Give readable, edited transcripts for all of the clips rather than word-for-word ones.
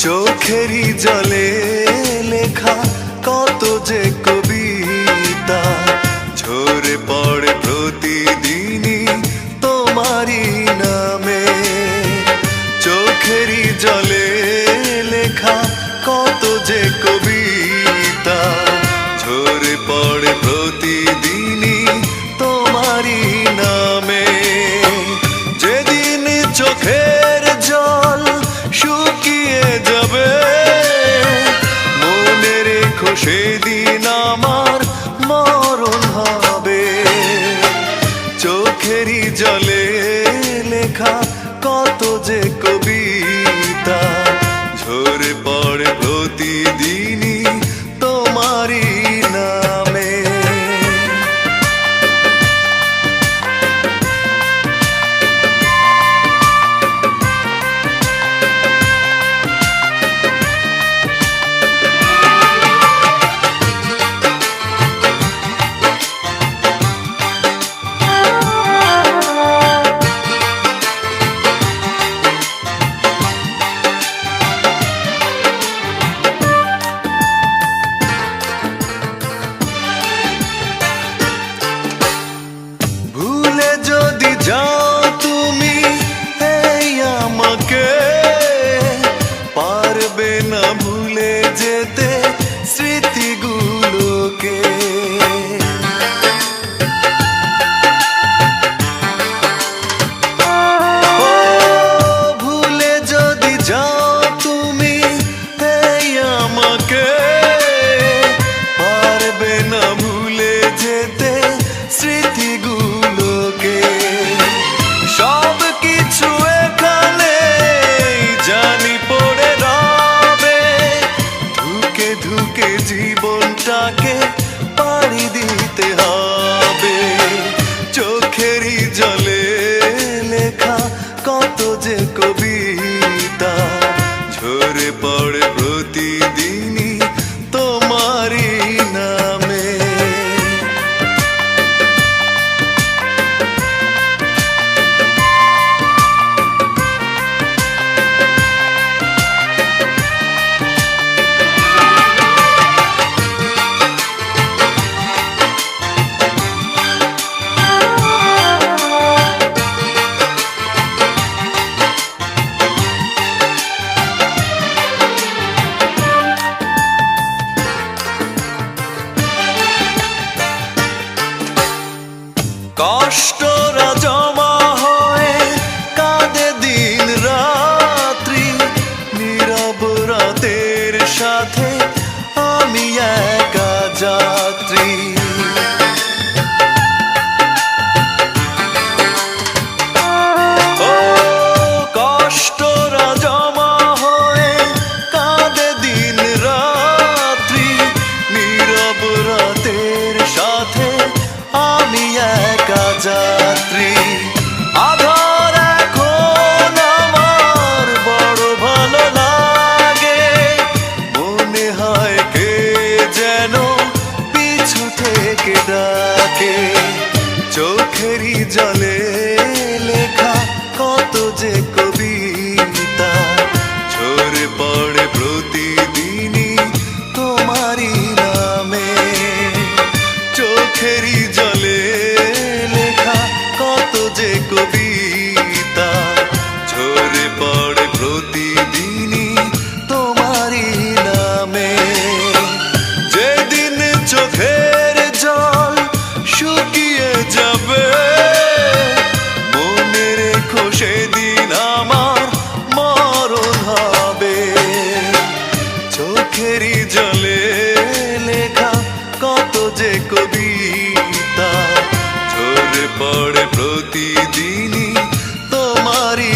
চোখেরই জলে লেখা কত যে কবিতা ঝরে পড়ে প্রতিদিনই তোমারই নামে। চোখেরই জলে লেখা কত যে কবিতা ঝরে পড়ে প্রতিদিনই তোমারই নামে। যেদিন চোখের জল শুকিয়ে যাবে মনে রেখো সেদিন আমার মরণ হবে। চোখেরই জলে লেখা কত যে কবিতা ঝরে পড়ে প্রতিদিনই তোমারই নামে। ভুলে যদি যাও তুমি এই আমাকে পারবে না ভুলে যেতে স্মৃতিগুলোকে। ভুলে যদি যাও তুমি এই আমাকে পারবে না ভুলে যেতে স্মৃতিগুলোকে। সব কিছু এখানে জানি পড়ে রবে ধুকে ধুকে জীবনটাকে পাড়ি দিতে হবে। চোখেরই জলে লেখা কত যে কবিতা ঝরে পড়ে প্রতিদিনই তোমারই নামে। কষ্টরা জমা হয়ে কাঁদে দিন রাত্রি নীরব রাতের সাথে আমি একা যাত্রী। ও কষ্টরা জমা হয়ে কাঁদে দিন রাত্রি নীরব রাতের সাথে আমি একা যাত্রী। আধার এখন আমার বড় ভালো লাগে মনে হয় কে যেন পিছু থেকে ডাকে। চোখেরই জলে লেখা কত যে কবিতা ঝরে পড়ে প্রতিদিনই তোমারই নামে। চোখেরই জলে লেখা কত যে কবিতা ঝরে পড়ে প্রতিদিনই তোমারই নামে। যেদিন চোখের জল শুকিয়ে যাবে মনে রেখো সেদিন আমার মরণ হবে। চোখেরই জলে লেখা কত যে কবিতা ঝরে পড়ে প্রতিদিনই তোমারই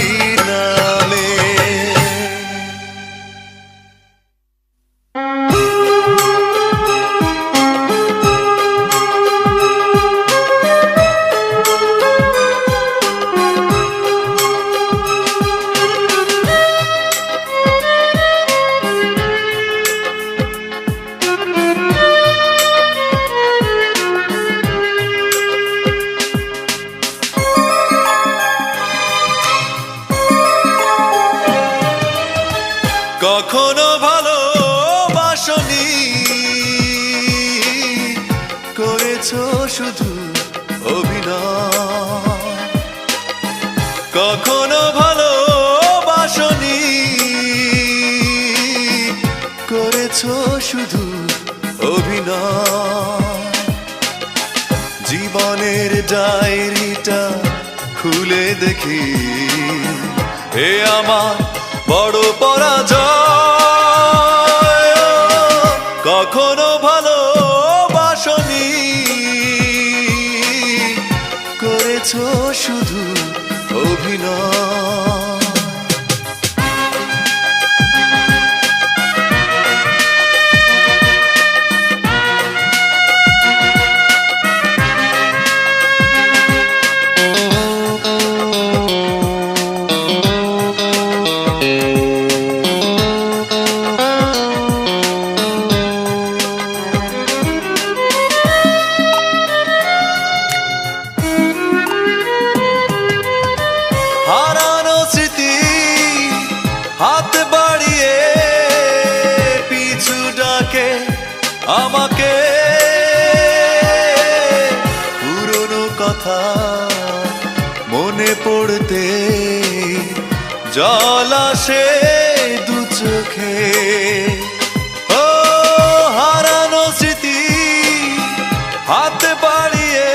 নামে। কখনো ভালোবাসনি, করেছো শুধু অভিনয়। কখনো ভালোবাসনি, করেছো শুধু অভিনয়। জীবনের ডায়েরিটা খুলে দেখি, এ আমার বড় পরাজয়। কখনো ভালোবাসনি, করেছো শুধু অভিনয়। হারানো স্মৃতি হাত বাড়িয়ে পিছু ডাকে আমাকে, পুরনো কথা মনে পড়তে জল আসে দু চোখে। ও হারানো স্মৃতি হাত বাড়িয়ে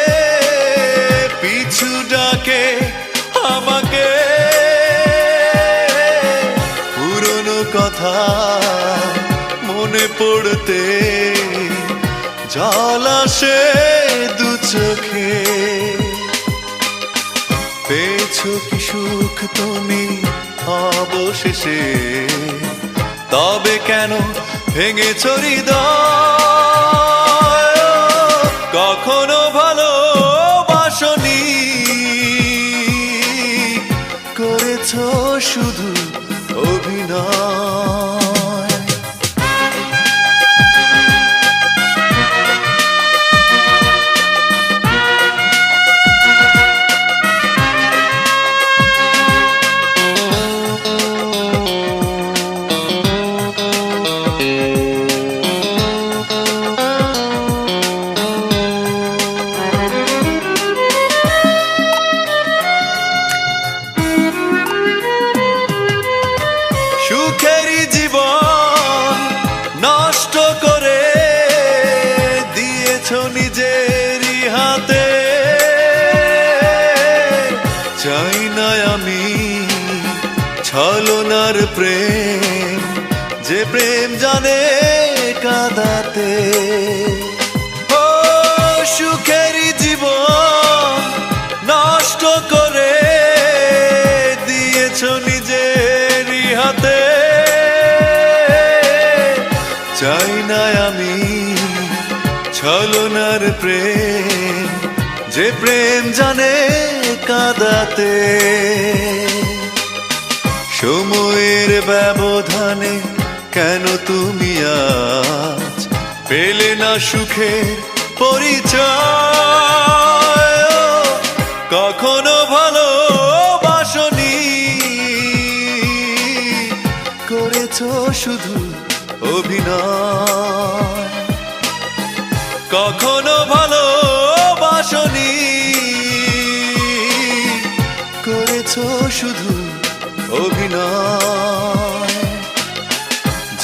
পিছু ডাকে আমাকে, পুরনো কথা মনে পড়তে জল আসে দু চোখে। পেয়েছো কি সুখ তুমি অবশেষে, তবে কেন ভেঙেছো হৃদয়? কখনো ভালোবাসনি, করেছো শুধু অভিনয়। সুখেরই জীবন নষ্ট করে দিয়েছো নিজেরই হাতে। চাই না আমি ছলনার প্রেম, যে প্রেম জানে কাঁদাতে। ও সুখেরই জীবন নষ্ট করে দিয়েছো নিজেরই হাতে। চাই না আমি ছলনার প্রেম, যে প্রেম জানে কাঁদাতে। সময়ের ব্যবধানে কেন তুমি আজ পেলে না সুখের পরিচয়? কখনো ভালোবাসনি, করেছো শুধু অভিনয়। কখনো ভালোবাসনি, করেছো শুধু অভিনয়।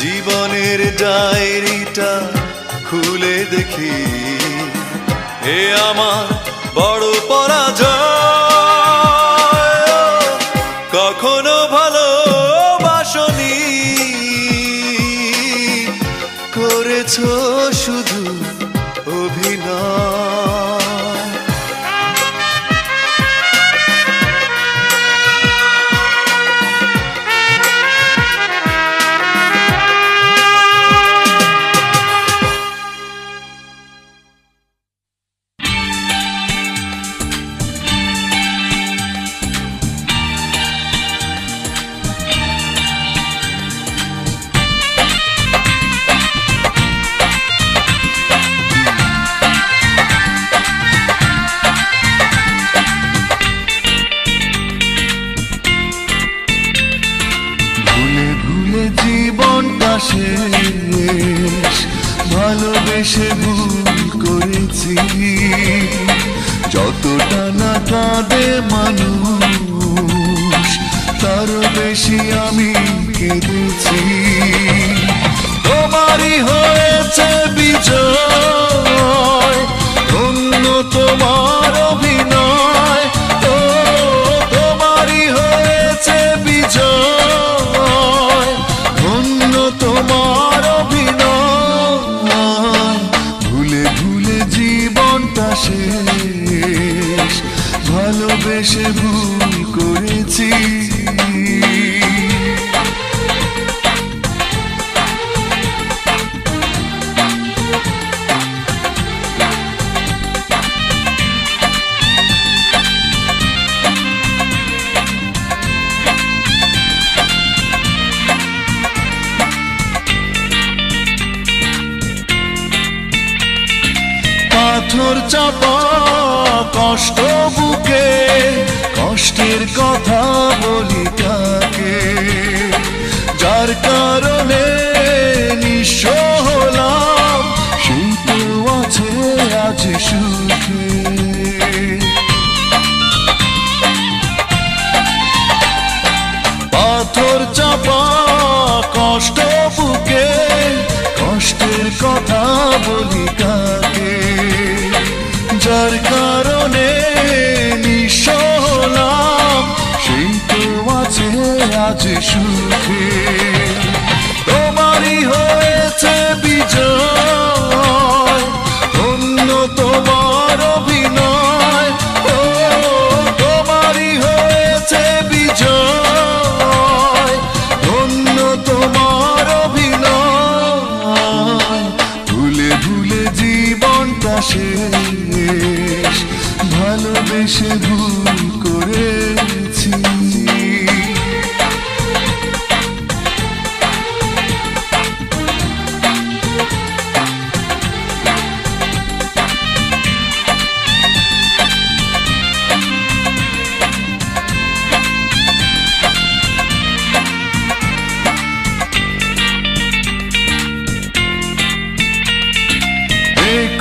জীবনের ডায়েরিটা খুলে দেখি, এ আমার বড় পরাজয়। কখনো ভালোবাসনি, করেছো শুধু অভিনয়। ভালোবেসে ভুল করেছি, যতটা না কাঁদে মানুষ তারও বেশি আমি কেঁদেছি। তোমারই হয়েছে বিজয়, ধন্য তোমার অভিনয়, ও তোমারই হয়েছে বিজয়, ধন্য তোমার অভিনয়। ভুলে ভুলে জীবনটা শেষ, ভালোবেসে ভুল করেছি। পাথর চাপা কষ্ট বুকে, কষ্টের কথা বলি কাকে, যার কারণে নিঃস্ব হলাম সেই তো আছে আজ সুখে। পাথর চাপা কষ্ট বুকে, কষ্টের কথা বলি কাকে, যার কারণে নিঃস্ব হলাম সেই তো আছে আজ সুখে। তোমারই হয়েছে বিজয়, ধন্য তোমার অভিনয়, ও তোমারই হয়েছে বিজয়, ধন্য তোমার অভিনয়। ভুলে ভুলে জীবনটা শেষ, ভালোবেসে ভুল করেছি।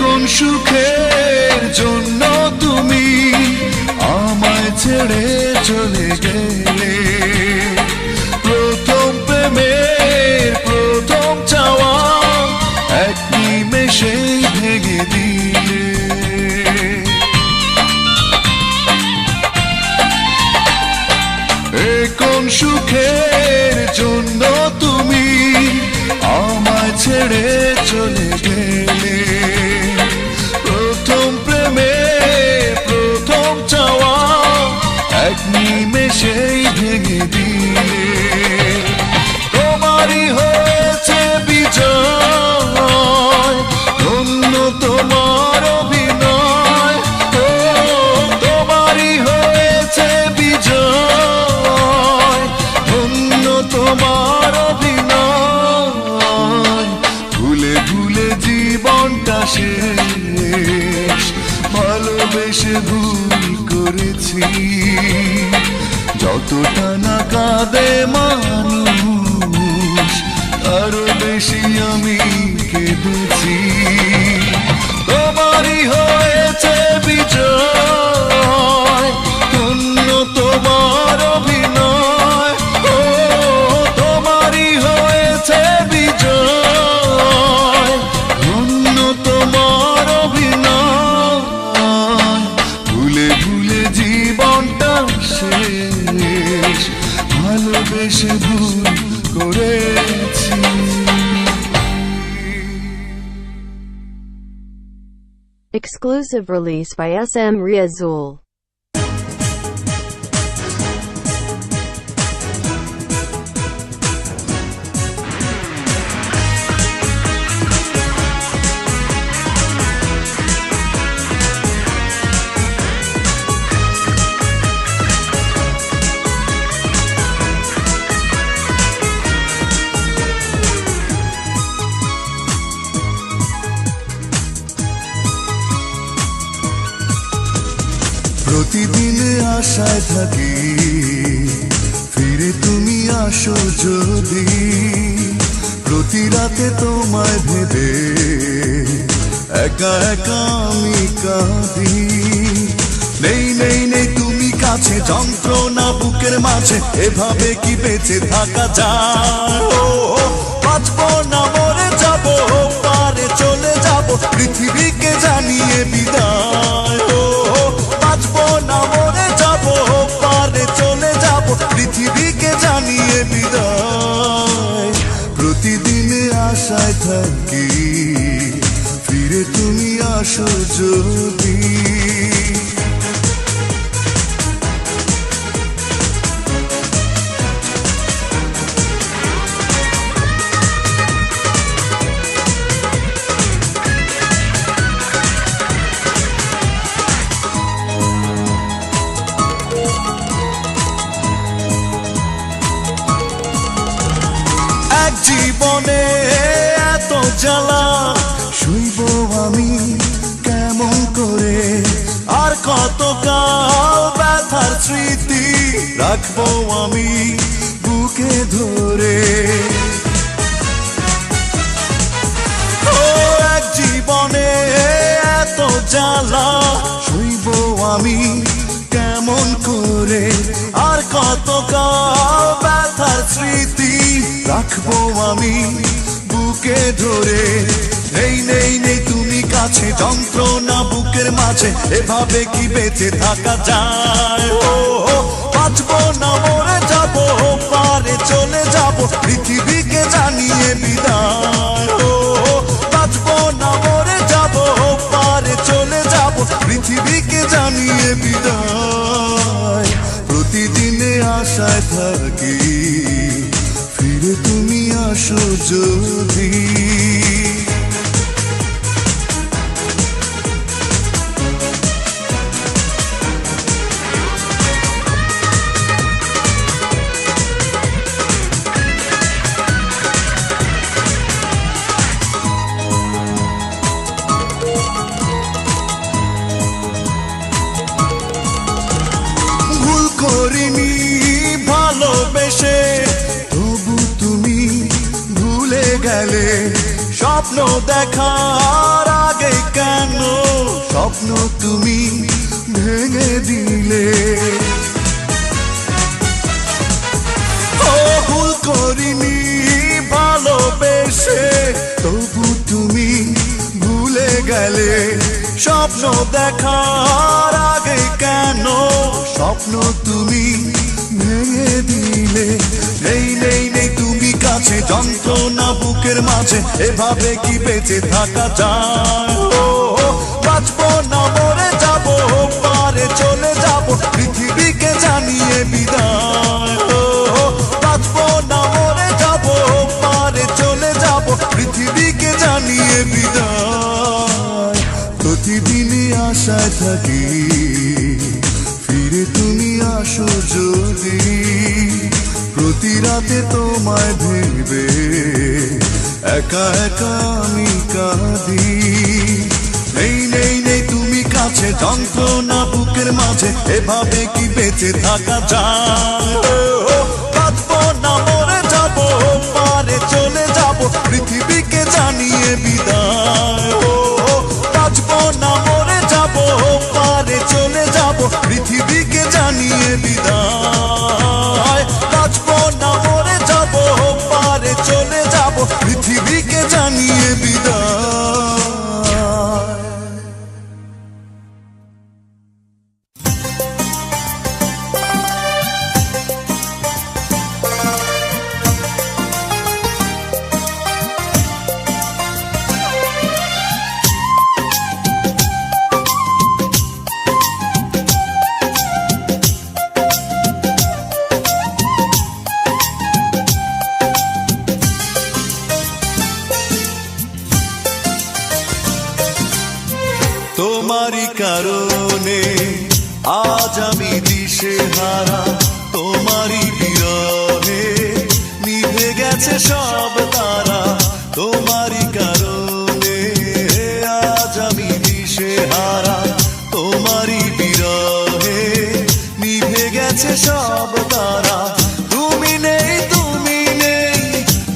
কোন সুখের জন্য তুমি আমায় ছেড়ে চলে গেলে, প্রথম প্রেমের প্রথম চাওয়া এক নিমেষেই ভেঙে দিলে। কোন সুখের জন্য তুমি আমায় ছেড়ে চলে গেলে, প্রথম প্রেমে প্রথম চাওয়া এক নিমেষেই ভেঙে দিলে। তোমারই হয়েছে বিজয়, ধন্য তোমার অভিনয়, ও তোমারই হয়েছে বিজয়, ধন্য তোমার অভিনয়। ভুলে ভুলে জীবনটা শেষ, ভালোবেসে ভুল করেছি, যতটা না কাঁদে মানুষ আরো বেশি আমি কেঁদেছি। তোমারই হয়েছে বিজয়, ধন্য তোমার অভিনয়, ও তোমারই হয়েছে বিজয়, ধন্য তোমার অভিনয়। ভুলে ভুলে জীবনটা শেষ, ভালোবেসে ভুল করেছি। Exclusive release by SM Riazul. প্রতিদিন আশায় থাকি ফিরে তুমি আসো যদি, প্রতি রাতে তোমায় ভেবে একা একা আমি কাঁদি। নেই নেই নেই তুমি কাছে, যন্ত্রণা বুকের মাঝে, এভাবে কি বেঁচে থাকা যায়? ও বাঁচবো না মরে যাবো, পারে চলে যাব, পৃথিবীকে জানিয়ে বিদায়। ও বাঁচবো না মরে যাবো, পারে চলে যাব, পৃথিবীকে জানিয়ে বিদায়। প্রতিদিন আশায় থাকি, ফিরে তুমি আসো যদি। এক জীবনে এত জ্বালা সইব আমি কেমন করে? আর কত কাল ব্যথার স্মৃতি রাখবো আমি বুকে ধরে? ও এক জীবনে এত জ্বালা সইব আমি কেমন করে? আর কত কাল ব্যথার স্মৃতি রাখবো আমি বুকে ধরে? নেই নেই নেই তুমি কাছে, যন্ত্রণা বুকের মাঝে, এভাবে কি বেঁচে থাকা যায়? ও বাঁচবো না মরে যাবো, পারে চলে যাব, পৃথিবীকে জানিয়ে বিদায়। ও বাঁচবো না মরে যাবো, পারে চলে যাব, পৃথিবীকে জানিয়ে বিদায়। প্রতিদিনে আশায় থাকি, ফিরে তুমি আসো যদি। ভুল করিনি ভালোবেসে, তবু তুমি ভুলে গেলে। স্বপ্ন দেখার আগে কেন স্বপ্ন তুমি ভেঙে দিলে? ও ভুল করিনি ভালোবেসে, তবু তুমি ভুলে গেলে। স্বপ্ন দেখার আগে কেন স্বপ্ন তুমি ভেঙে দিলে? নেই নেই নেই তুমি কাছে, যন্ত্রণা বুকের মাঝে, এভাবে কি বেঁচে থাকা যায়? ও বাঁচবো না মরে যাবো, পারে চলে যাব, পৃথিবীকে জানিয়ে বিদায়। ও বাঁচবো না মরে যাবো, পারে চলে যাব, পৃথিবীকে জানিয়ে বিদায়। প্রতিদিনই আশায় থাকি, ফিরে তুমি আসো যদি। প্রতি রাতে তোমায় ভেবে একা একা আমি কাঁদি। নেই নেই নেই তুমি কাছে, যন্ত্রণা বুকের মাঝে, এভাবে কি বেঁচে থাকা যায়? ও বাঁচবো না মরে যাবো, পারে চলে যাব, পৃথিবীকে জানিয়ে বিদায়। ও বাঁচবো না মরে যাবো, পারে চলে যাব, পৃথিবীকে জানিয়ে বিদায়। বাঁচবো না মরে যাবো, পারে চলে যাব, পৃথিবীকে জানিয়ে বিদায়। তোমারই কারণে আজ আমি দিশেহারা, তোমারই বিরহে নিভে গেছে সব তারা। তোমারই কারণে আজ আমি দিশেহারা, তোমারই বিরহে নিভে গেছে সব তারা। তুমি নেই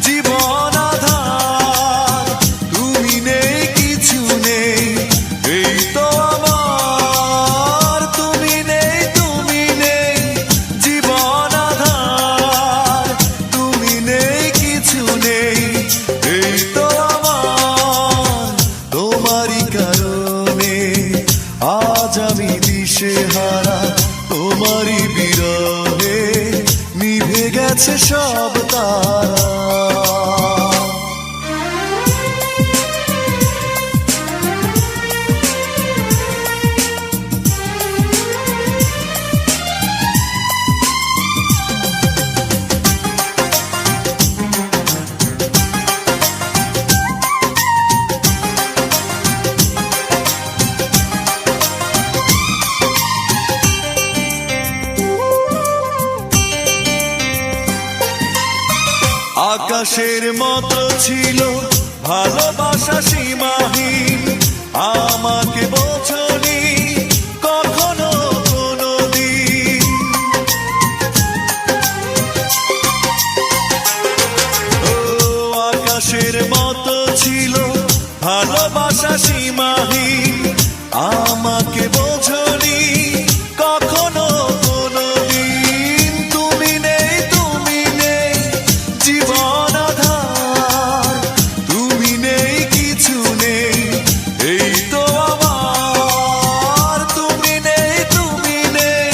জীবন আধার, তুমি নেই কিছু নেই নিভে গেছে সব তারা। আকাশের মতো ছিল ভালোবাসা সীমাহীন, আমাকে বোঝনি কখনো কোনোদিন। ও আকাশের মতো ছিল ভালোবাসা সীমাহীন, আমাকে বোঝনি কখনো কোনোদিন। তুমি নেই, তুমি নেই জীবন আধার, তুমি নেই কিছু নেই এই তো আমার। তুমি নেই, তুমি নেই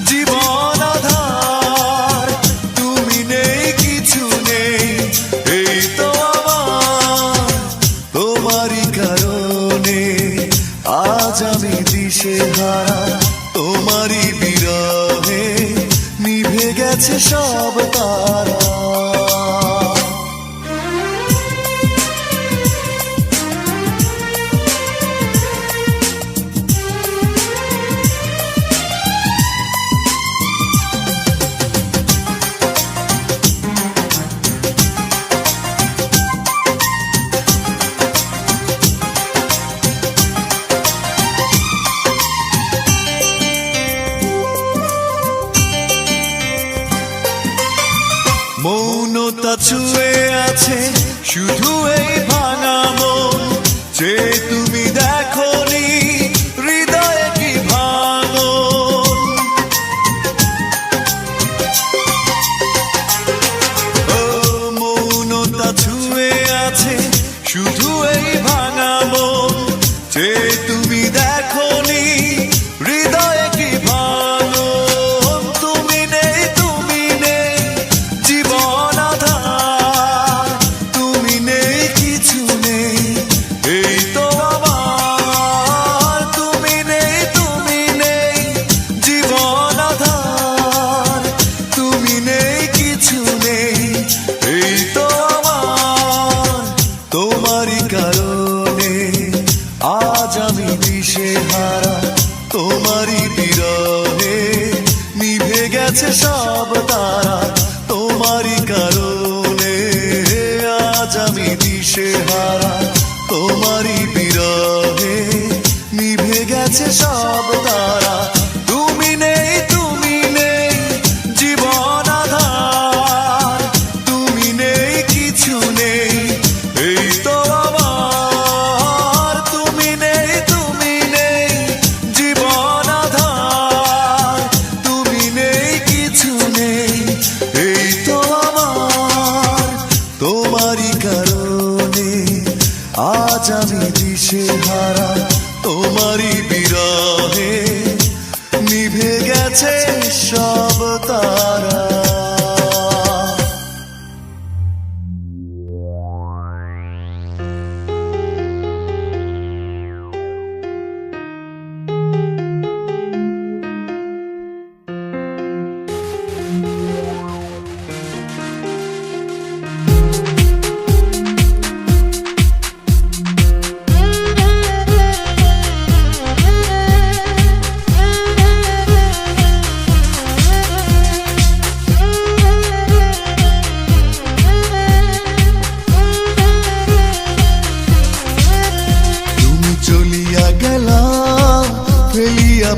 জীবন আধার, তুমি নেই কিছু নেই এই তো আমার। তোমারই কারণে আজ আমি দিশেহারা, তোমারই বিরহে নিভে গেছে সব তারা। মৌনতা ছুঁয়ে আছে শুধু এই ভাঙা মন, যে তুমি দেখোনি হৃদয়ে কি ভাঙন। ও মৌনতা ছুঁয়ে আছে শুধু এই ভাঙা মন, যে তুমি দেখোনি হৃদয়ে কি ভাঙন। তুমি নেই, তুমি নেই জীবন আধার, তুমি নেই কিছু নেই এই তো আমার। তুমি নেই, তুমি নেই জীবন আধার, তুমি নেই কিছু নেই এই তো আমার। তোমারই কারণে আজ আমি দিশেহারা, তোমারই বিরহে নিভে গেছে সব তারা। তোমারই কারণে আজ আমি দিশেহারা, তোমারই বিরহে নিভে গেছে সব তারা। তুমি নেই, তুমি নেই জীবন আধার, তুমি নেই কিছু নেই এই তো আমার। তুমি নেই, তুমি নেই জীবন আধার, তুমি নেই কিছু নেই এই তো আমার। তোমারই কারণে আজ আমি দিশেহারা, তোমারই বিরহে নিভে গেছে সব তারা।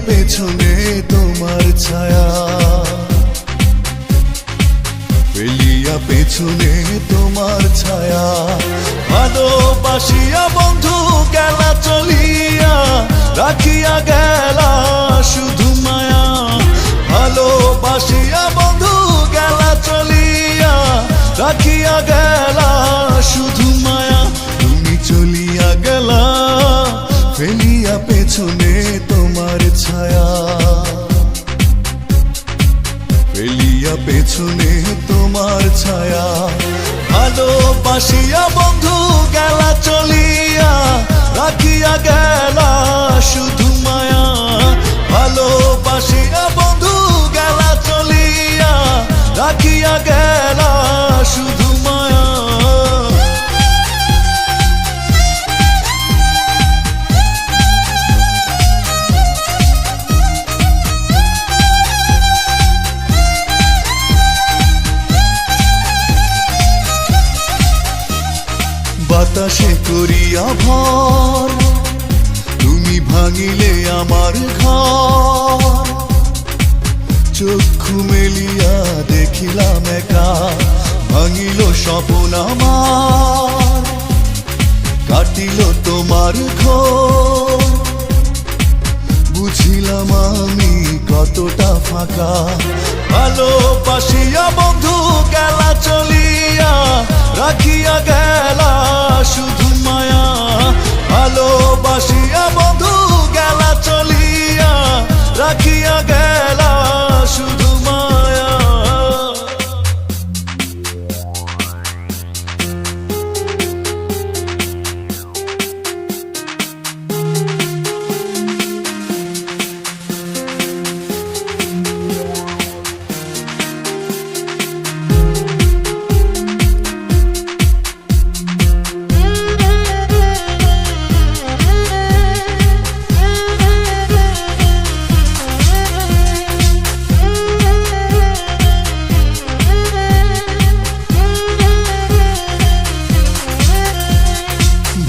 পেছনে তোমার ছায়া, ফেলিয়া পেছনে তোমার ছায়া। ভালোবাসিয়া বন্ধু গেলা চলিয়া, রাখিয়া গেলা শুধু মায়া। ভালোবাসিয়া বন্ধু গেলা চলিয়া, রাখিয়া গেলা শুধু মায়া। তুমি চলিয়া গেলা ফেলিয়া পেছনে তোমার ছায়া, ফেলিয়া পেছনে তোমার ছায়া। ভালোবাসিয়া বন্ধু গেলা চলিয়া, রাখিয়া গেলা শুধু মায়া। ভালোবাসিয়া বন্ধু গেলা চলিয়া, রাখিয়া গেলা শুধু মায়া। বাতাসে করিয়া ভর, তুমি ভাঙিলে আমার ঘর। চক্ষু মেলিয়া দেখিলাম একা, ভাঙিল স্বপ্ন আমার। কাটিল তোমার ঘর, বুঝিলাম আমি কতটা ফাঁকা। ভালোবাসিয়া বন্ধু গেলা চলিয়া, রাখিয়া গেলা শুধু মায়া। ভালোবাসিয়া বন্ধু গেলা চলিয়া, রাখিয়া গেলা শুধু মায়া।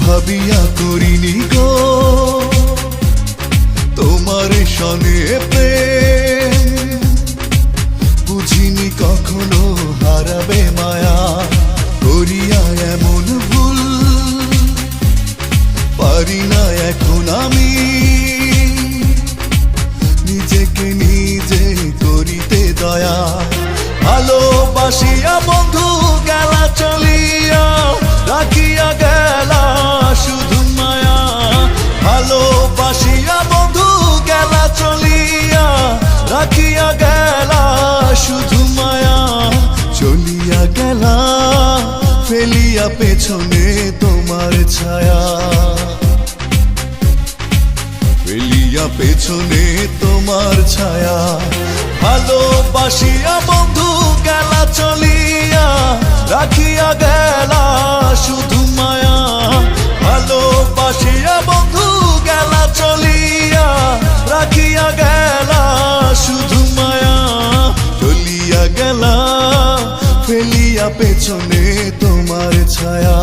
ভাবিয়া করিনি গো তোমার সনে প্রেম, বুঝিনি কখনো হারাবে মায়া। করিয়া এমন ভুল পারি না এখন আমি, নিজেকে নিজে করিতে দয়া। ভালোবাসিয়া বন্ধু গেলা চলিয়া, রাখিয়া গেলা শুধু মায়া। ভালোবাসিয়া বন্ধু গেলা চলিয়া, রাখিয়া গেলা শুধু মায়া। চলিয়া গেলা ফেলিয়া পেছনে তোমার ছায়া। ফেলিয়া পেছনে তোমার ছায়া। ভালোবাসিয়া বন্ধু গেলা চলিয়া, রাখিয়া গেলা শুধু মায়া। ভালোবাসিয়া বন্ধু গেলা চলিয়া, রাখিয়া গেলা শুধু মায়া। চলিয়া গেলা ফেলিয়া পেছনে তোমার ছায়া।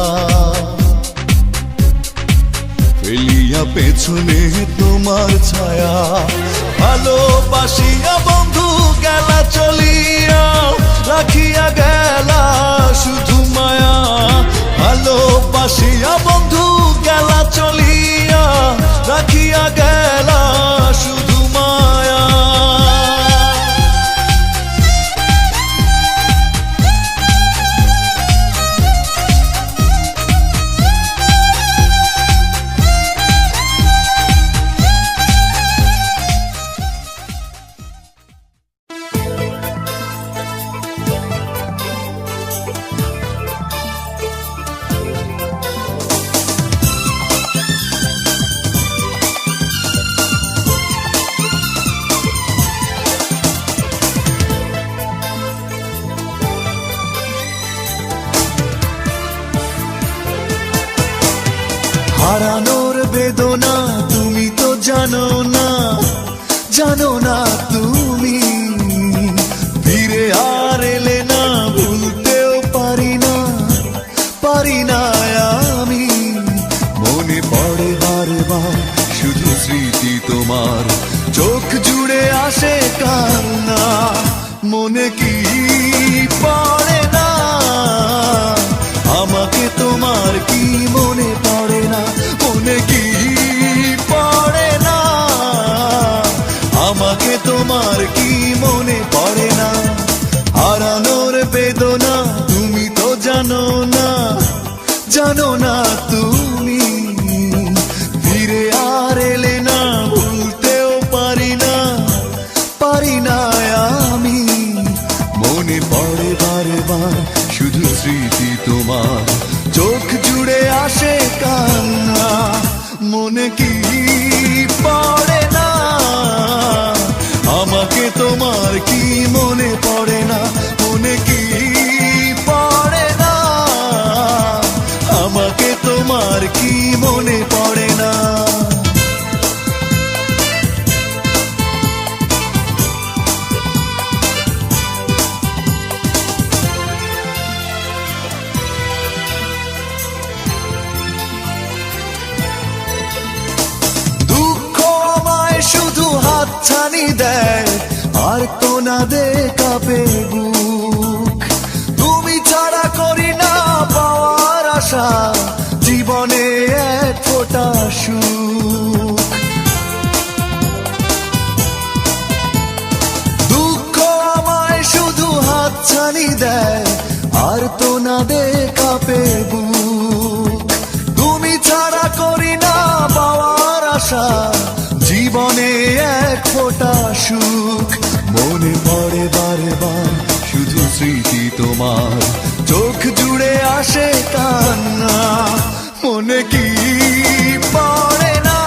ফেলিয়া পেছনে তোমার ছায়া। ভালোবাসিয়া বন্ধু গেলা চলিয়া, রাখিয়া গেলা শুধু মায়া। ভালোবাসিয়া বন্ধু গেলা চলিয়া, রাখিয়া গেলা শুধু মায়া। হারানোর বেদনা তুমি তো জানো না, জানো না তুমি। ফিরে আর এলে না, ভুলতেও পারি না, পারি না আমি। মনে পড়ে বারবার শুধু স্মৃতি তোমার, চোখ জুড়ে আসে কান্না। মনে কি পড়ে না আমাকে তোমার, কি মনে পড়ে না? মনে কি পড়ে না আমাকে তোমার, কি মনে পড়ে না? হারানোর বেদনা তুমি তো জানো না, জানো না তুমি। ফিরে আর এলে না, ভুলতেও পারি না, পারি না আমি। মনে পড়ে বারে বার শুধু স্মৃতি তোমার, চোখ জুড়ে আসে কান্না, মনে কি পড়ে না আমাকে তোমার, কি মনে পড়ে না, মনে কি পড়ে না আমাকে তোমার, কি মনে পড়ে না। শুধু হাতছানি দেয় আর তো না দে কাঁপে বুক, তুমি ছাড়া করি না পাওয়ার আশা জীবনে এক ফোঁটা সুখ। দুঃখ আমায় শুধু হাতছানি দেয় আর তো না দে কাঁপে বুক, তুমি ছাড়া করি না পাওয়ার আশা জীবনে এক ফোঁটা সুখ। মনে পড়ে বারে বার শুধু স্মৃতি তোমার, চোখ জুড়ে আসে কান্না, মনে কি পড়ে না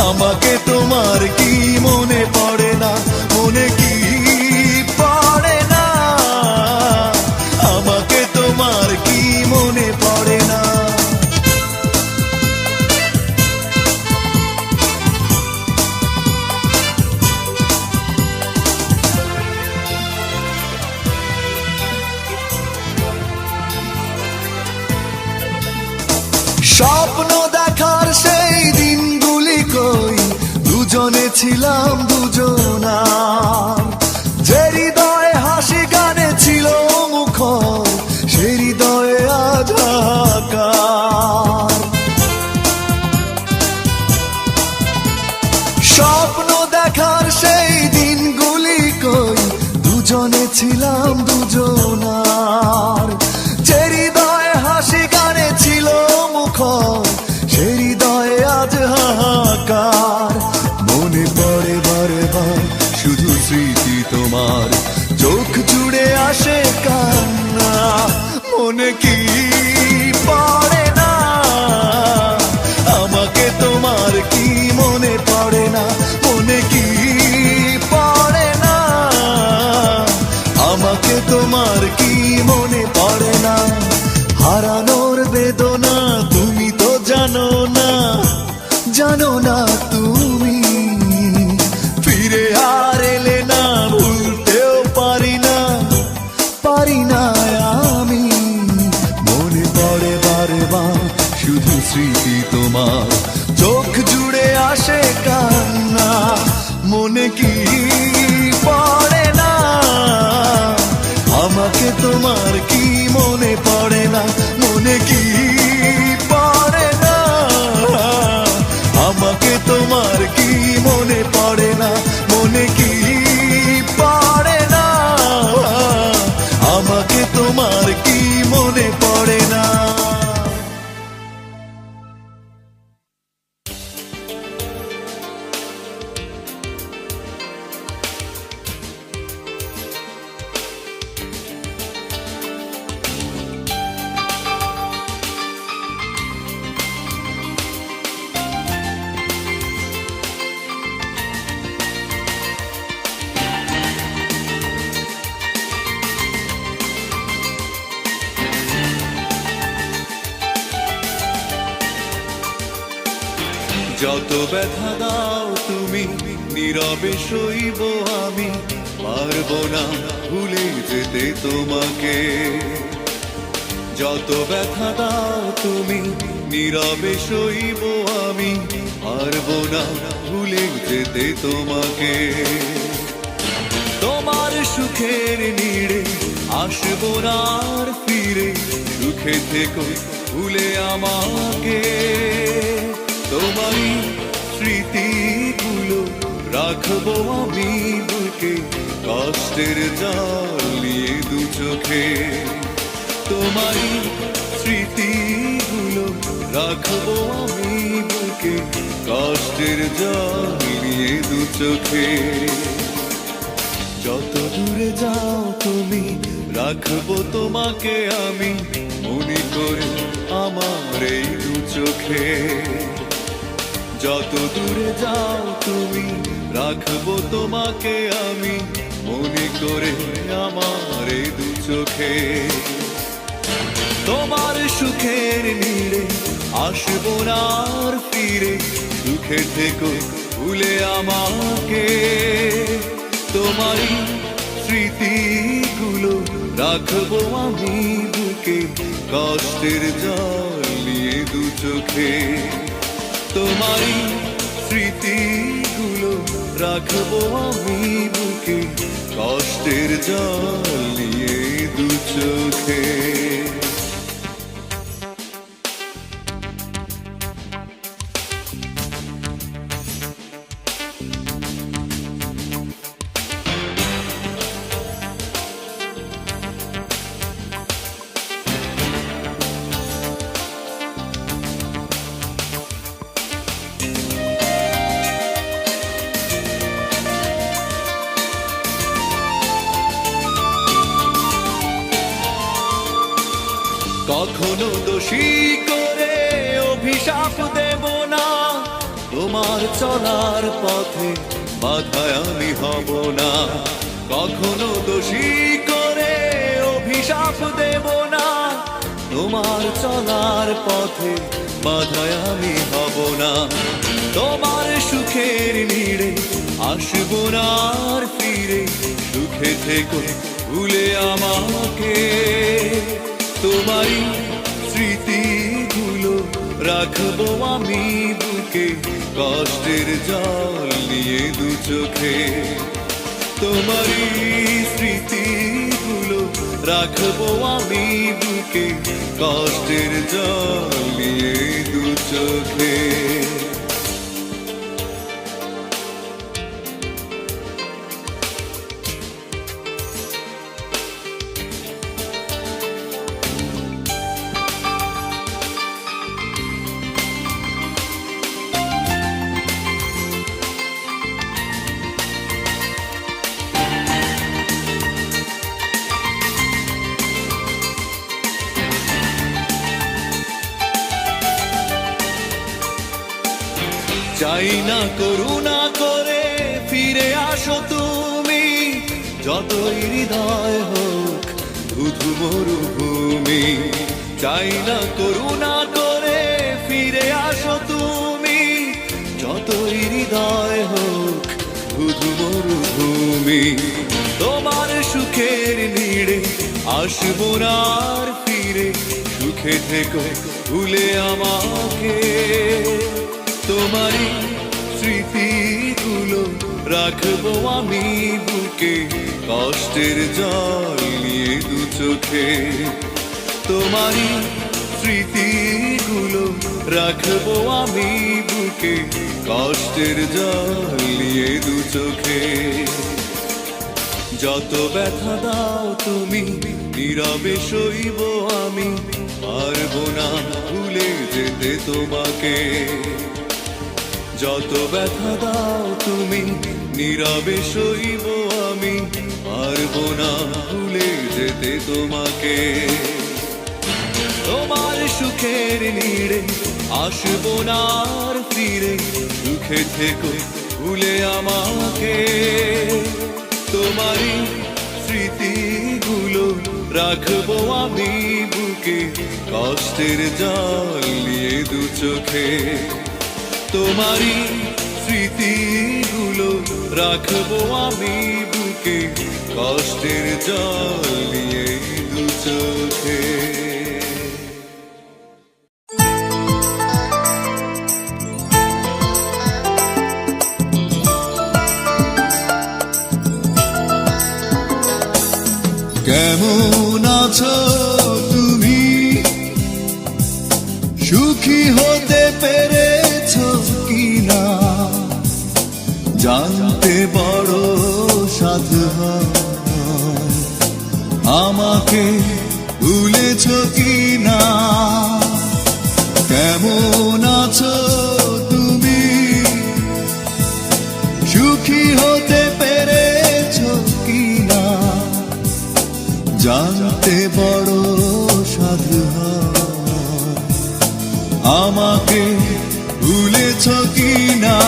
আমাকে তোমার, কি মনে পড়ে না, মনে কি পড়ে না আমাকে তোমার, কি মনে পড়ে না। স্বপ্ন দেখার সেই দিনগুলি কই, দুজনে ছিলাম দুজনার, যে হৃদয়ে হাসি গানে ছিল মুখর, সে হৃদয়ে আজ হাহাকার। স্বপ্ন দেখার সেই দিনগুলি কই, দুজনে ছিলাম দুজনার, যে হৃদয়ে হাসি গানে ছিল সে হৃদয়ে আজ হাহাকার। মনে পড়ে বারে বার শুধু স্মৃতি তোমার, চোখ জুড়ে আসে কান্না, মনে কি পড়ে না আমাকে তোমার, কি মনে পড়ে না, মনে কি পড়ে না আমাকে তোমার, কি মনে পড়ে না। হারানোর বেদনা তুমি তো জানো না, জানো না তুমি, ফিরে আর এলে না ভুলতেও পারি না, পারি না আমি। মনে পড়ে বারে বার শুধু স্মৃতি তোমার, চোখ জুড়ে আসে কান্না, মনে কি পড়ে না আমাকে তোমার, কি মনে পড়ে না, মনে কি পড়ে না আমাকে তোমার, কি মনে পড়ে না, মনে কি পড়ে না আমাকে তোমার, কি মনে পড়ে না। যত ব্যথা দাও তুমি নীরবে সইব আমি, পারবো না ভুলে যেতে তোমাকে। যত ব্যথা দাও তুমি নীরবে সইব আমি, পারবো না ভুলে যেতে তোমাকে। তোমার সুখের নীড়ে আসবো না আর ফিরে, সুখে থেকো ভুলে আমাকে। তোমারই স্মৃতিগুলো রাখবো আমি বুকে, কষ্টের জল নিয়ে দু চোখে। তোমারই স্মৃতিগুলো রাখবো আমি বুকে, কষ্টের জল নিয়ে দু চোখে। যত দূরে যাও তুমি রাখবো তোমাকে আমি মনে করে আমার এই দু চোখে। যত দূরে যাও তুমি রাখবো তোমাকে আমি মনে করে আমার এই দু চোখে। তোমার সুখের নীড়ে আসবো না আর ফিরে, সুখে থেকো ভুলে আমাকে। তোমারই স্মৃতিগুলো রাখবো আমি বুকে, কষ্টের জল নিয়ে দু চোখে। তোমারই স্মৃতিগুলো রাখবো আমি বুকে, কষ্টের জল নিয়ে দু চোখে। কখনো দোষী করে অভিশাপ দেব না, তোমার চলার পথে বাধায় আমি হব না। কখনো দোষী করে অভিশাপ দেব না, তোমার চলার পথে বাধায় আমি হব না। তোমার সুখের নীড়ে আসবো না আর ফিরে, সুখে থেকো ভুলে আমাকে। তোমারই স্মৃতিগুলো রাখবো আমি বুকে, কষ্টের জল নিয়ে দু চোখে। তোমারই স্মৃতিগুলো রাখবো আমি বুকে, কষ্টের জল নিয়ে দু চোখে। চাই না করুণা করে ফিরে আসো তুমি, যতই হৃদয় হোক ধুধু মরুভূমি। চাই না করুণা করে ফিরে আসো তুমি, যতই হৃদয় হোক ধুধু মরুভূমি। তোমার সুখের নীড়ে আসবো না আর ফিরে, সুখে থেকো ভুলে আমাকে। তোমারই স্মৃতিগুলো রাখবো আমি বুকে, কষ্টের জল নিয়ে দু চোখে। তোমারই স্মৃতিগুলো রাখবো আমি বুকে, কষ্টের জল নিয়ে দু চোখে। যত ব্যথা দাও তুমি নীরবে সইব আমি, পারবো না ভুলে যেতে তোমাকে। যত ব্যথা দাও তুমি নীরবে সইব আমি, পারবো না ভুলে যেতে তোমাকে। তোমার সুখের নীড়ে আসবো না আর ফিরে, সুখে থেকো ভুলে আমাকে। তোমারই স্মৃতিগুলো রাখবো আমি বুকে, কষ্টের জল নিয়ে দু চোখে। তোমারই স্মৃতিগুলো রাখবো আমি বুকে, কষ্টের জল নিয়ে দু চোখে। কেমন আছো তুমি, সুখী হতে পেরেছো কিনা, জানতে বড় সাধু হয়। আমাকে ভুলেছো কিনা, কেমন আছো তুমি, সুখী হতে পেরেছো কি জানতে বড় সাধু হয়। আমাকে ভুলেছ কি না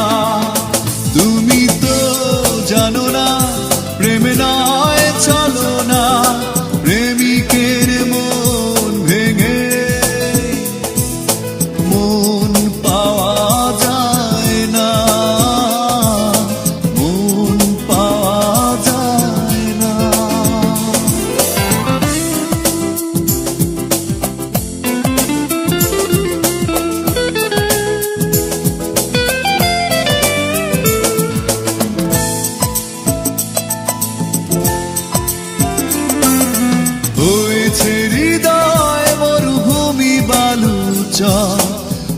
তুমি তো জানো না প্রেমে নয় চলো না প্রেমিকের মন ভেঙে মন পাওয়া যায় না, মন পাওয়া যায় না। হয়েছে হৃদয় মরুভূমি বালুচর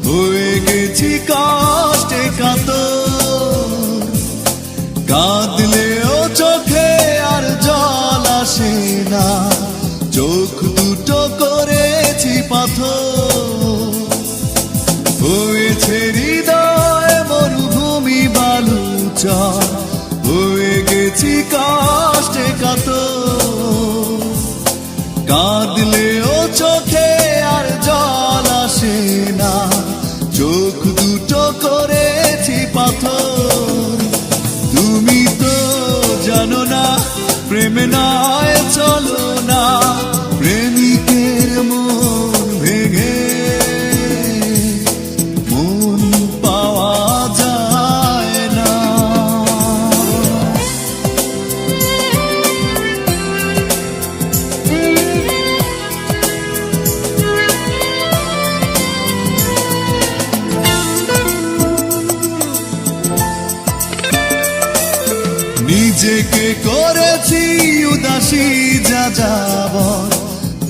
হয়ে গেছি কষ্টে কাতর কাঁদলেও চোখে আর জল আসে না চোখ দুটো করেছি পাথর হয়েছে হৃদয় মরুভূমি বালুচর হয়ে গেছি কষ্টে কাতর কাঁদলেও চোখে আর জল আসে না চোখ দুটো করেছি পাথর তুমি তো জানো না প্রেমে নয় চলো না প্রেমিকের মন ভেঙে মন পাওয়া যায় না। নিজেকে করেছি উদাসী যা যাবর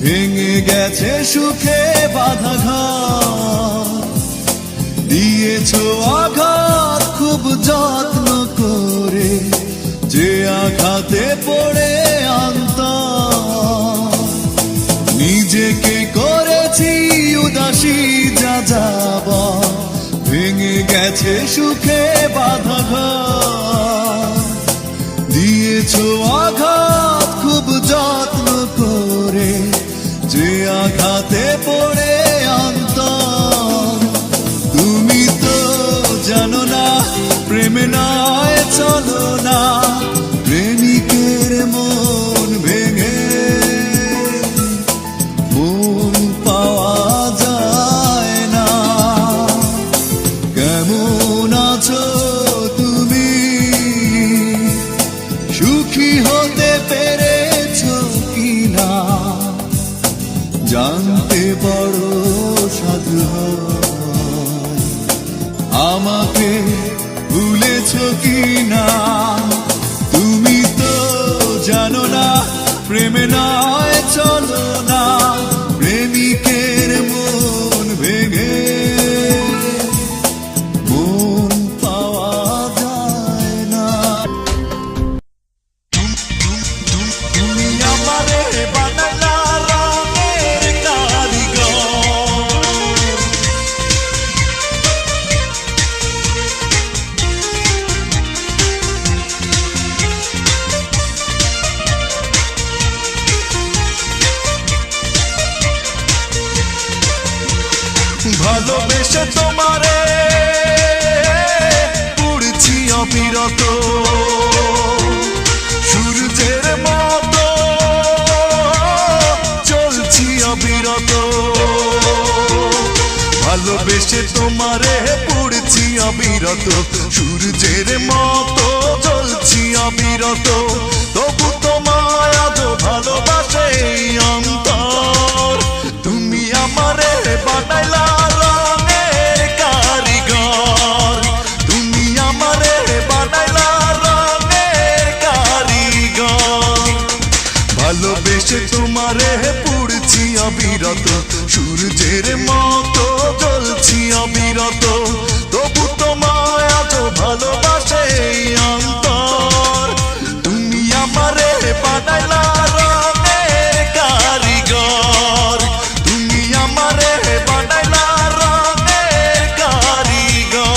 ভেঙে গেছে সুখে বাধা ঘর দিয়েছ আঘাত খুব যত্ন করে যে আঘাতে পড়ে অন্তর নিজেকে করেছি উদাসী যা যাবর ভেঙে গেছে সুখে বাধা ঘর দিয়েছ আঘাত খুব যত্ন করে যে আঘাতে পড়ে অন্তর তুমি তো জানো না প্রেমে নয় চলো না প্রেমিকের মন ভেঙে মন পাওয়া যায় না। কেমন আছো তুমি সুখী হতে পেরেছ কিনা জানতে বড় সাধু হয়। আমাকে ভুলেছ কিনা তুমি তো জানো না প্রেমে নয় চলো না প্রেমিকের মন ভেঙে মন পাওয়া যায় না। তুমি আমারে বানালা রঙের কারিগর ভালোবেসে তোমারে পুড়ছি অবিরত সূর্যের মতো চলছি অবিরত ভালোবেসে তোমারে পুড়ছি অবিরত সূর্যের মতো চলছি অবিরত তবু তোমায় আজ ভালোবাসে এই অন্তর তুমি আমারে বানাইলা রঙের কারিগর তুমি আমারে বানাইলা রঙের কারিগর ভালোবেসে তোমারে পুড়ছি অবিরত সূর্যের মতো জ্বলছি অবিরত তবু তোমায় আজ ভালোবাসে এই অন্তর তুমি আমারে বানাইলা রঙের কারিগর তুমি আমারে বানাইলা রঙের কারিগর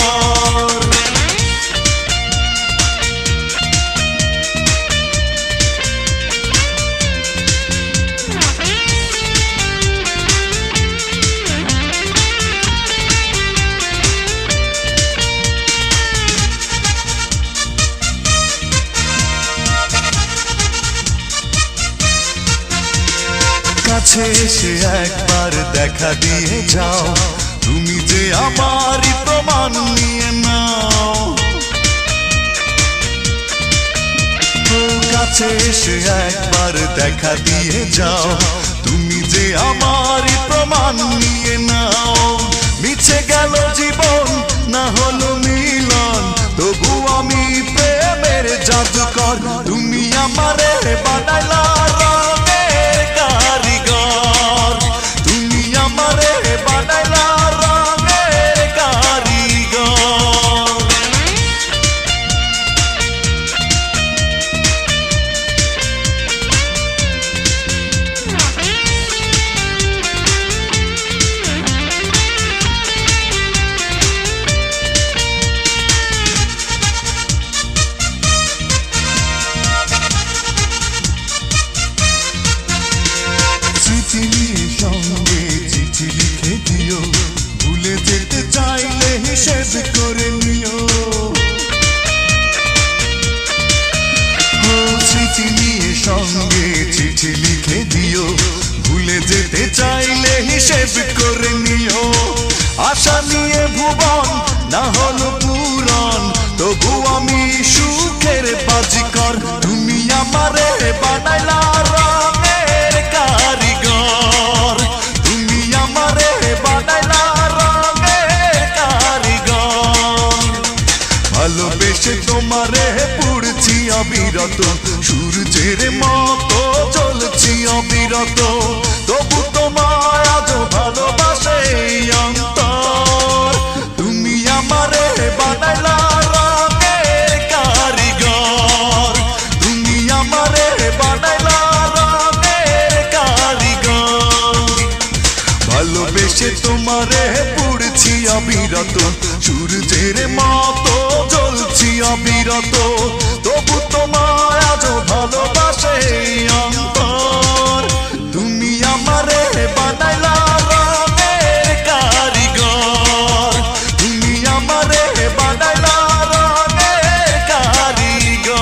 কাছে এসে একবার দেখা দিয়ে যাও, তুমি যে আমারই প্রমাণ নিয়ে নাও। কাছে এসে একবার দেখা দিয়ে যাও, তুমি যে আমারই প্রমাণ নিয়ে নাও। মিছে গেল জীবন, না হলো মিলন, তবু আমি প্রেমের জাদুকর। তুমি আমারে বানাইলা রঙের কারিগর, তুমি আমারে বানাইলা রঙের কারিগর। সঙ্গে চিঠি লিখে দিও, ভুলে যেতে চাইলে হিসেব করে নিও। স্মৃতি নিয়ে সঙ্গে চিঠি লিখে দিও, ভুলে যেতে চাইলে হিসেব করে নিও। আশা নিয়ে ভুবন না হলো পূরণ, তবু আমি সুখের বাজিকর। তুমি আমারে বানাইলা রঙের কারিগর, তুমি আমারে বানাইলা রঙের কারিগর। ভালোবেসে তোমারে পুড়ছি অবিরত, সূর্যের মতো জ্বলছি অবিরত, তবু তোমায় আজ ভালোবাসে অন্তর। তুমি আমারে বানাইলা রঙের কারিগর, তুমি আমারে বানাইলা রঙের কারিগর। ভালোবেসে তোমারে পুড়ছি অবিরত, সূর্যের মতো জ্বলছি অবিরত, তবু তোমায় আজ ভালোবাসে অন্তর। তুমি আমারে বানাইলা রঙের কারিগর, তুমি আমারে বানাইলা রঙের কারিগর।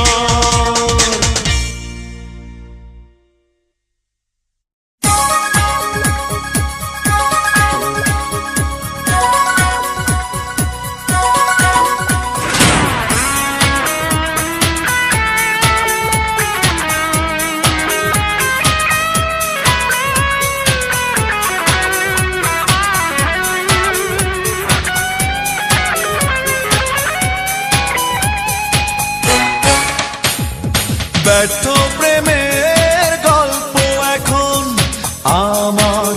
ব্যর্থ প্রেমের গল্প এখন আমার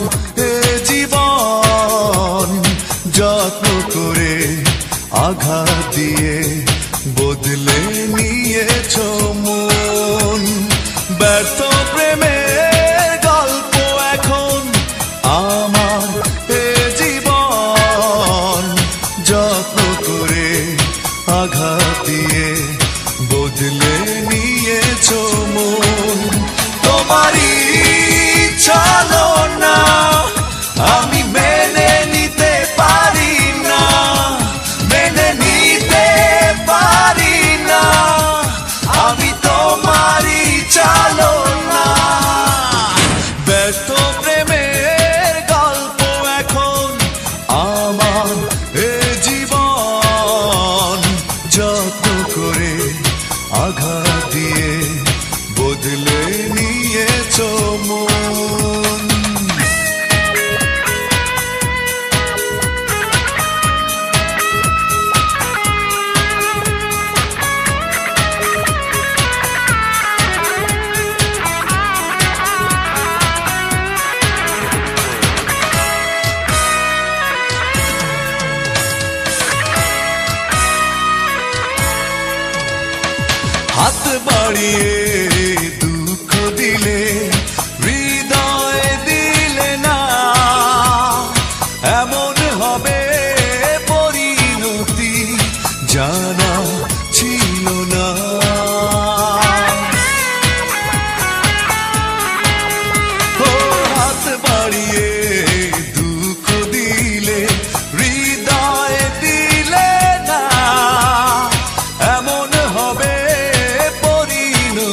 এ জীবন, যত্ন করে আঘাত দিয়ে বদলে নিয়েছ মন। ব্যর্থ প্রেমের গল্প এখন আমার এ জীবন, যত্ন করে আঘাত দিয়ে বদলে নিয়েছ মন। তোমারই চলো না আমি মেনে নিতে পারি না, মেনে নিতে পারি না, আমি তোমারই চলো না। ব্যর্থ প্রেমের গল্প এখন আমার এ জীবন, যত্ন করে আঘাত দিয়ে বদলে নিয়েছ মন। হাত বাড়িয়ে দুঃখ দিলে, হৃদয় দিলে না, এমন হবে পরিণতি জানা ছিল না। ও হাত বাড়িয়ে দুঃখ দিলে, হৃদয় দিলে না, এমন হবে পরিণতি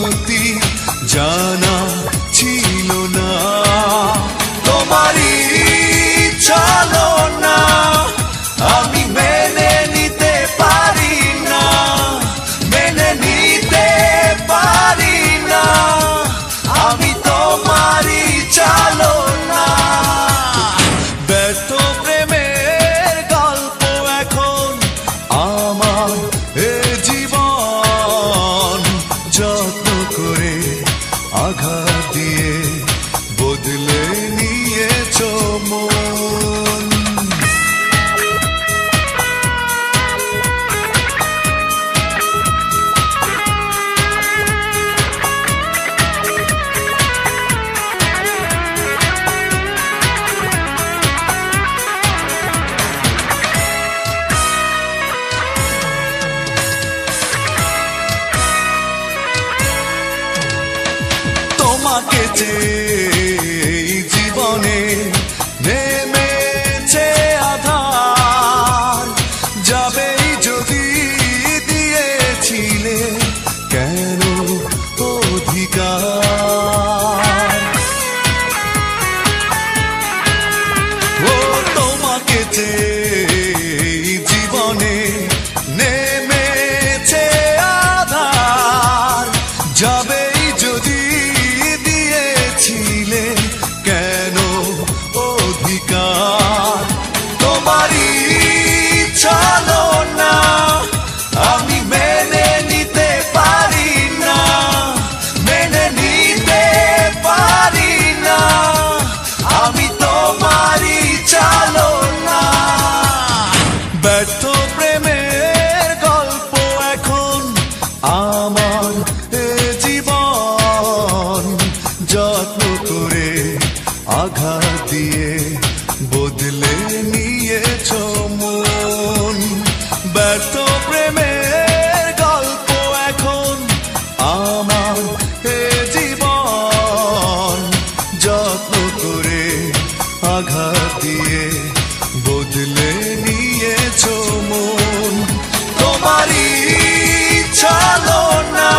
এই জীবনে নেমেছে আধার, যাবেই যদি দিয়েছিলে কেন অধিকার। ও তোমাকে যে জীবনে নেমেছে আধার, যাবেই যদি দিয়েছিলে কেন অধিকার। তোমারই চলো না আমি মেনে নিতে পারি না, মেনে নিতে পারি না, আমি তোমারই চলো না। ব্যর্থ প্রেমের গল্প এখন আমার এ জীবন, যত্ন করে আঘাত দিয়ে বদলে নিয়েছ মন। ব্যর্থ প্রেমের গল্প এখন আমার এ জীবন, যত্ন করে আঘাত দিয়ে বদলে নিয়েছ মন। তোমারই চলো না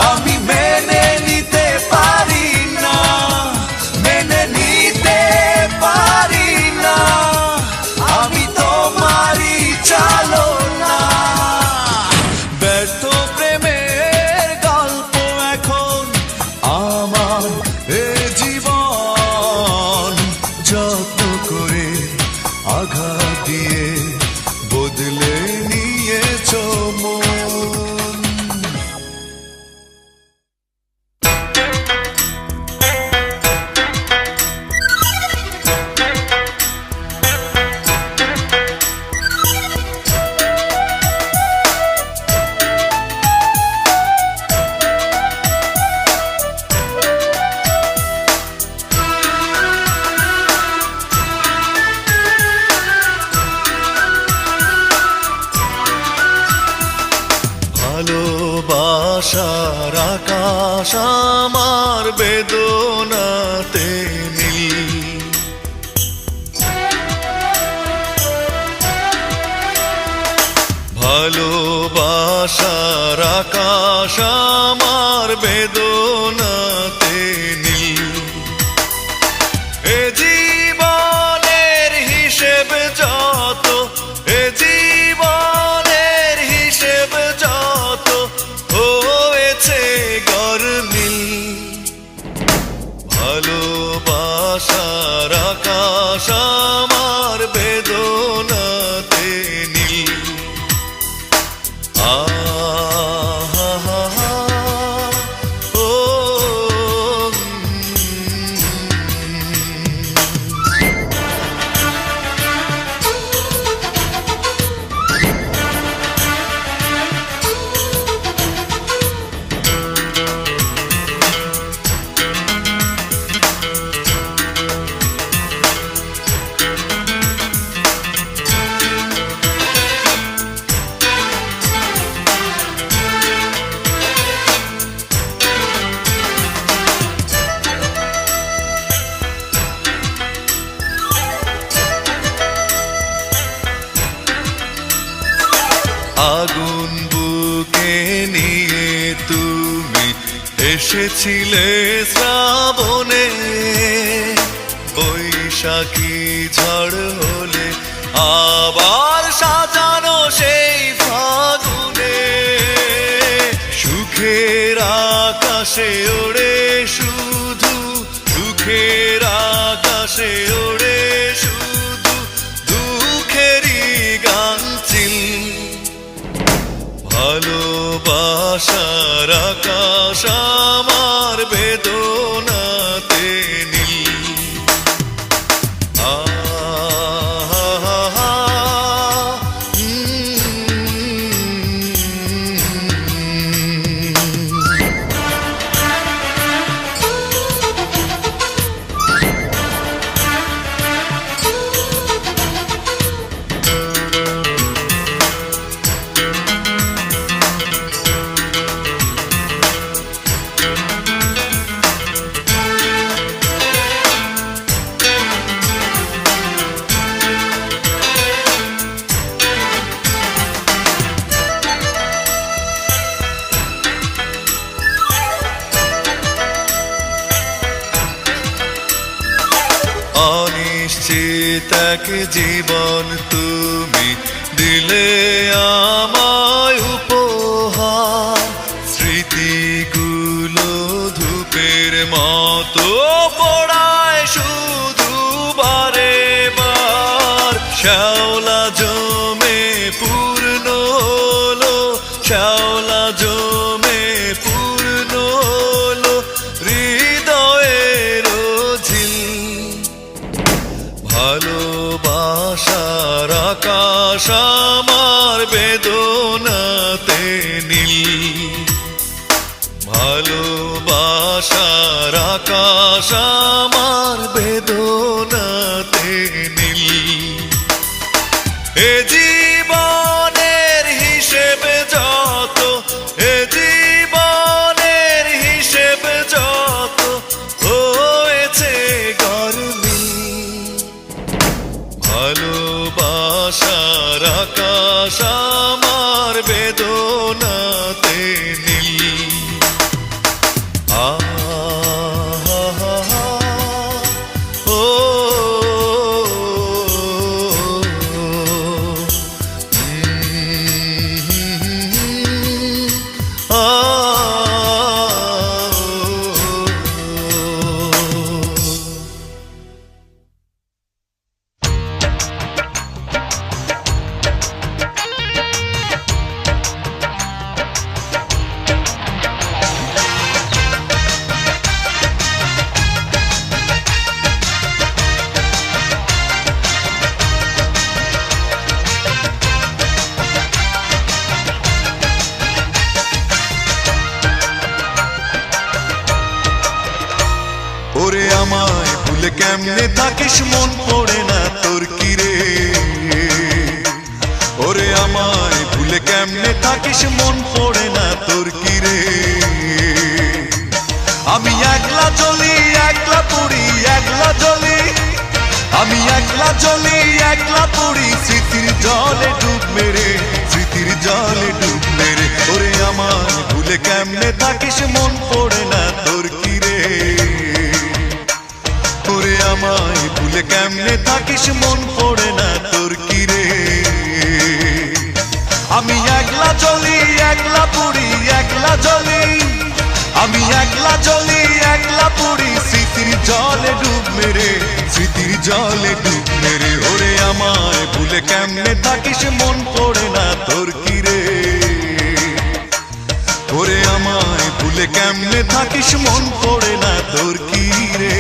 আমি মেনে নিতে পারি না, মেনে নিতে পারি না, আমি তোমারই চলো না। ব্যর্থ প্রেমের গল্প এখন আমার এ জীবন, যত্ন করে আঘাত দিয়ে বদলে নিয়েছ মন। ভালোবাসার আকাশ আমার বেদনাতে নীল, ভালোবাসার আকাশ আমার বেদনাতে নীল। এ জীবনের হিসেব যত, এ জীবনের হিসেব যত হয়েছে গরমিল। ভালোবাসার আকাশ আমার বেদনাতে নীল। ও আগুন বুকে নিয়ে তুমি এসেছিলে শ্রাবণে, বৈশাখী ঝড় হলে আবার সাজানো সেই ফাগুনে। সুখের আকাশে ওড়ে শুধু, সুখের আকাশে ওড়ে শুধু দুঃখেরই গানচিল। ভালোবাসার আকাশ আমার বেদনাতে নীল। অনিশ্চিত এক জীবন তুমি দিলে আমায় উপহার, স্মৃতিগুলো ধূপের মতো পড়ায় শুধু বারে বার। শ্যাওলা জমে পূর্ণ হলো, শ্যাওলা জমে পূর্ণ হলো হৃদয়ের ঝিল। ভালোবাসার আকাশ আমার বেদনাতে নীল, ভালোবাসার আকাশ আমার বেদনাতে নীল। এ জীবনের হিসেবে যত, এ জীবনের হিসেবে যত হয়েছে গরমিল। ভালোবাসার আকাশ আমার বেদনাতে নীল। ও ওরে আমায় ভুলে কেমনে থাকিস, মন পড়ে না তোর কি রে? ওরে আমায় ভুলে কেমনে থাকিস, মন পড়ে না তোর কি রে? আমি একলা জ্বলি, একলা পুড়ি, একলা জ্বলি, আমি একলা জ্বলি, একলা পুড়ি, স্মৃতির জলে ডুব মেরে, স্মৃতির জলে ডুব মেরে। ওরে আমায় ভুলে কেমনে থাকিস, মন পড়ে না তোর কি রে? ওরে আমায় ভুলে কেমনে থাকিস, মন পড়ে না তোর কি রে? আমি একলা জ্বলি, একলা পুড়ি, একলা জ্বলি, আমি একলা জ্বলি, একলা পুড়ি, স্মৃতির জলে ডুব মেরে, স্মৃতির জলে ডুব মেরে। ওরে আমায় ভুলে কেমনে থাকিস, মন পড়ে না তোর কি রে? ওরে আমায় ভুলে কেমনে থাকিস, মন পড়ে না তোর কি রে?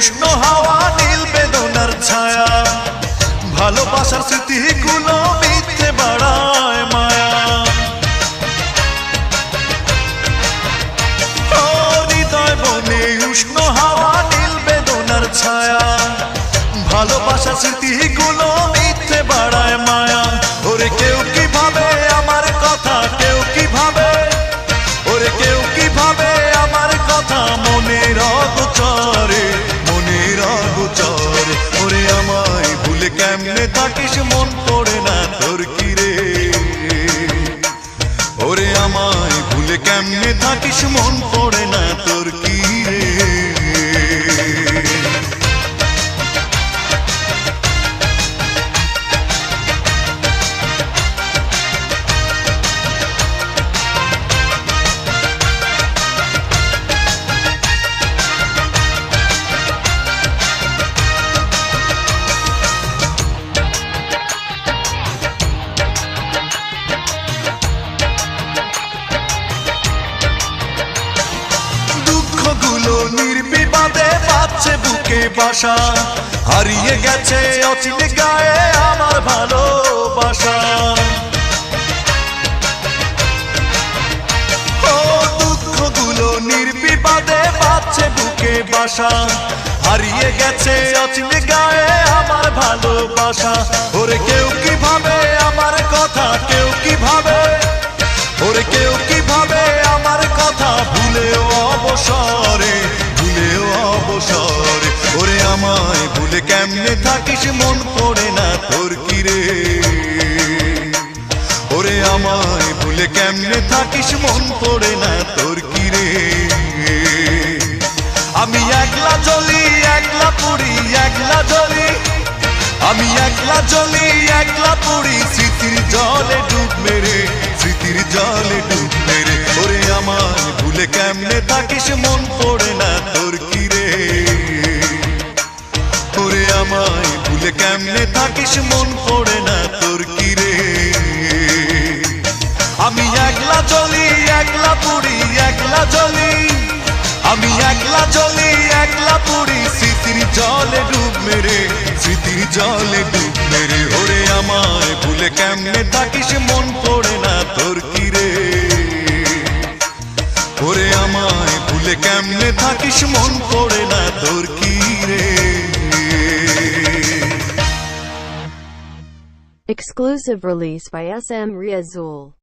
উষ্ণ হাওয়া, নীল বেদনার ছায়া, ভালোবাসার স্মৃতিগুলো মিথ্যে বাড়ায় মায়া। ও হৃদয় বনে উষ্ণ হাওয়া, নীল বেদনার ছায়া, ভালোবাসার স্মৃতিগুলো মিথ্যে বাড়ায় মায়া। ওরে কেউ কি ভাবে আমার কথা, কেউ কি ভাবে, ওরে কেউ কি ভাবে আমার কথা, মনের অগোচরে, মনের অগোচরে। ওরে আমায় ভুলে কেমনে থাকিস, মন পড়ে না তোর কি রে? ওরে আমায় ভুলে কেমনে থাকিস, মন পড়ে না তোর কি রে? নির্বিবাদে বাজছে বুকে বাসা, হারিয়ে গেছে অচিন গায়ে আমার ভালোবাসা। ও দুঃখগুলো নির্বিবাদে বাজছে বুকে বাসা, হারিয়ে গেছে অচিন গায়ে আমার ভালোবাসা। ওরে কেউ কি ভাবে আমার কথা, কেউ কি ভাবে, ওরে কেউ কি ভাবে আমার কথা, ভুলেও অবসরে, ভুলেও অবসরে। ওরে আমায় ভুলে কেমনে থাকিস, মন পড়ে না তোর কি রে? ওরে আমায় ভুলে কেমনে থাকিস, মন পড়ে না তোর কি রে? আমি একলা জ্বলি, একলা পুড়ি, একলা জ্বলি, আমি একলা জ্বলি, একলা পুড়ি, স্মৃতির জলে ডুব মেরে, স্মৃতির জলে ডুব মেরে। ওরে আমায় ভুলে কেমনে থাকিস, মন পড়ে না তোর কি রে? ওরে আমায় ভুলে কেমনে থাকিস, মন পড়ে না তোর কি রে? আমি একলা জ্বলি, একলা পুড়ি, একলা জ্বলি, আমি একলা জ্বলি, একলা পুড়ি, স্মৃতির জলে ডুব মেরে, স্মৃতির জলে ডুব মেরে। ওরে আমায় ভুলে কেমনে থাকিস, মন পড়ে না তোর কি রে? ওরে আমায় ভুলে কেমনে থাকিস, মন পড়ে না তোর কি রে? Exclusive release by SM Riazul.